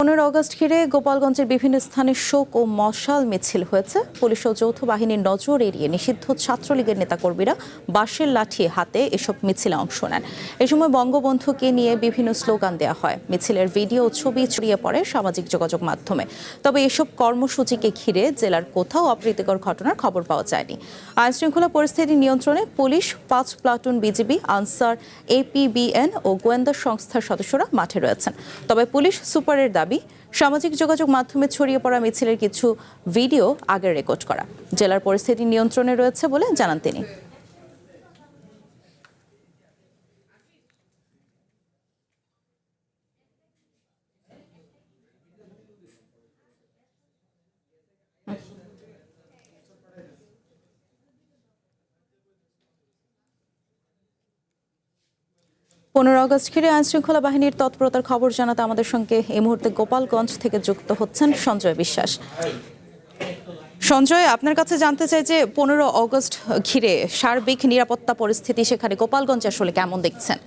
15 August ঘিরে গোপালগঞ্জের বিভিন্ন স্থানে শোক ও মশাল মিছিল হয়েছে। পুলিশ ও যৌথ বাহিনীর নজর এড়িয়ে নিষিদ্ধ ছাত্রলীগের নেতাকর্মীরা বাঁশের লাঠি হাতে এসব মিছিলে অংশ নেন। এ সময় বঙ্গবন্ধুকে নিয়ে বিভিন্ন স্লোগান দেওয়া হয়। মিছিলের ভিডিও ও ছবি ছড়িয়ে পড়ে সামাজিক যোগাযোগ মাধ্যমে। তবে এসব কর্মসূচিকে ঘিরে জেলার কোথাও অপ্রীতিকর ঘটনার খবর পাওয়া যায়নি। আইনশৃঙ্খলা পরিস্থিতি নিয়ন্ত্রণে police, 5 platoon BGB, Ansar, APBN ও গোয়েন্দা সংস্থার সদস্যরা মাঠে রয়েছেন। তবে পুলিশ সুপারের দাবি, সামাজিক যোগাযোগ মাধ্যমে ছড়িয়ে পড়া মিছিলের কিছু ভিডিও আগে রেকর্ড করা। জেলার পরিস্থিতি নিয়ন্ত্রণে রয়েছে বলে জানান তিনি। আগস্ট ঘিরে আইনশৃঙ্খলা বাহিনীর তৎপরতার খবর জানাতে আমাদের সঙ্গে এই মুহূর্তে গোপালগঞ্জ থেকে যুক্ত হচ্ছেন সঞ্জয় বিশ্বাস। সঞ্জয়, আপনার কাছে জানতে চাই যে 15 আগস্ট ঘিরে সার্বিক নিরাপত্তা পরিস্থিতি সেখানে গোপালগঞ্জে আসলে কেমন দেখছেন?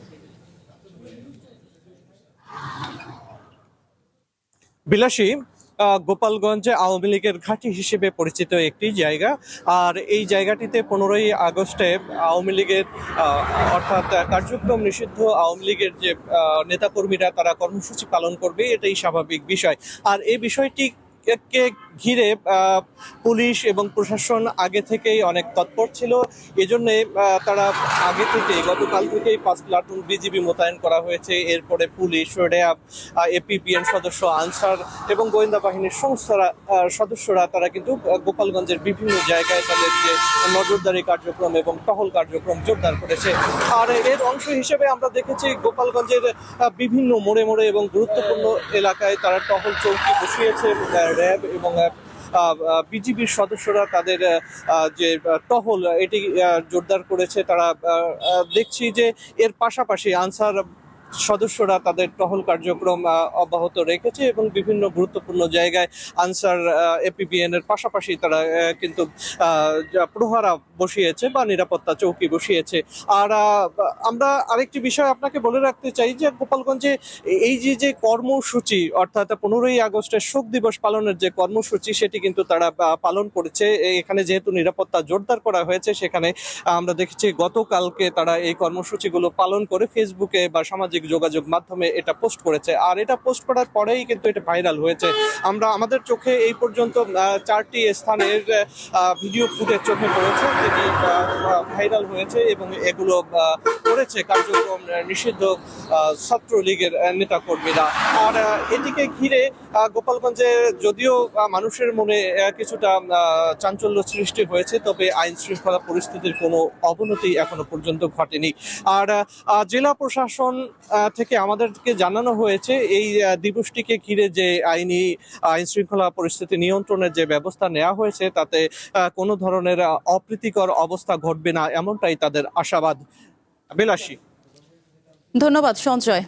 বিলাসী, গোপালগঞ্জ আওয়ামী লীগের ঘাঁটি হিসেবে পরিচিত একটি জায়গা। আর এই জায়গাটিতে 15ই আগস্টে আওয়ামী লীগের অর্থাৎ কার্যক্রম নিষিদ্ধ আওয়ামী লীগের যে নেতাকর্মীরা তারা কর্মসূচি পালন করবে, এটাই স্বাভাবিক বিষয়। আর এই বিষয়টি কে ঘিরে পুলিশ এবং প্রশাসন আগে থেকেই অনেক তৎপর ছিল। এজন্য তারা আগে থেকে গতকাল থেকেই 5 প্লাটুন বিজিবি মোতায়েন করা হয়েছে। এরপরে পুলিশ, র্যাব, এপিবিএন সদস্য, আনসার এবং গোয়েন্দা বাহিনীর সংস্থারা সদস্যরা তারা কিন্তু গোপালগঞ্জের বিভিন্ন জায়গায় তাদের যে নজরদারি কার্যক্রম এবং টহল কার্যক্রম জোরদার করেছে। আর এর অংশ হিসেবে আমরা দেখেছি গোপালগঞ্জের বিভিন্ন মোড়ে মোড়ে এবং গুরুত্বপূর্ণ এলাকায় তারা টহল চৌকি বসিয়েছে। র্যাব এবং বিজিবির সদস্যরা তাদের যে টহল এটি জোরদার করেছে। তারা দেখছি যে এর পাশাপাশি আনসার সদস্যরা তাদের টহল কার্যক্রম অব্যাহত রেখেছে এবং বিভিন্ন গুরুত্বপূর্ণ জায়গায় আনসার, এপিবিএন এর পাশাপাশি তারা কিন্তু প্রহরা বসিয়েছে বা নিরাপত্তা চৌকি বসিয়েছে। আর আমরা আরেকটি বিষয় আপনাকে বলে রাখতে চাই যে গোপালগঞ্জে এই যে কর্মসূচি, অর্থাৎ 15ই আগস্টের শোক দিবস পালনের যে কর্মসূচি, সেটি কিন্তু তারা পালন করেছে। এখানে যেহেতু নিরাপত্তা জোরদার করা হয়েছে, সেখানে আমরা দেখেছি গতকালকে তারা এই কর্মসূচিগুলো পালন করে ফেসবুকে বা সামাজিক যোগাযোগ মাধ্যমে এটা পোস্ট করেছে। আর এটা পোস্ট করার পরেই কিন্তু এটা ভাইরাল হয়েছে। আমাদের চোখে এই পর্যন্ত 4টি স্থানের ভিডিও ফুটেজ চোখে পড়েছে যেটি ভাইরাল হয়েছে এবং এগুলো করেছে কার্যক্রম নিষিদ্ধ ছাত্রলীগের নেতাকর্মীরা। আর এদিকে ঘিরে গোপালগঞ্জে যদিও মানুষের মনে কিছুটা চাঞ্চল্য সৃষ্টি হয়েছে, তবে আইন শৃঙ্খলা পরিস্থিতির কোনো অবনতি এখনো পর্যন্ত ঘটেনি। আর জেলা প্রশাসন থেকে আমাদেরকে জানানো হয়েছে এই দিবসটিকে ঘিরে যে আইন শৃঙ্খলা পরিস্থিতি নিয়ন্ত্রণের যে ব্যবস্থা নেওয়া হয়েছে তাতে কোনো ধরনের অপ্রীতিকর অবস্থা ঘটবে না, এমনটাই তাদের আশাবাদ। বিলাসী, ধন্যবাদ সঞ্জয়।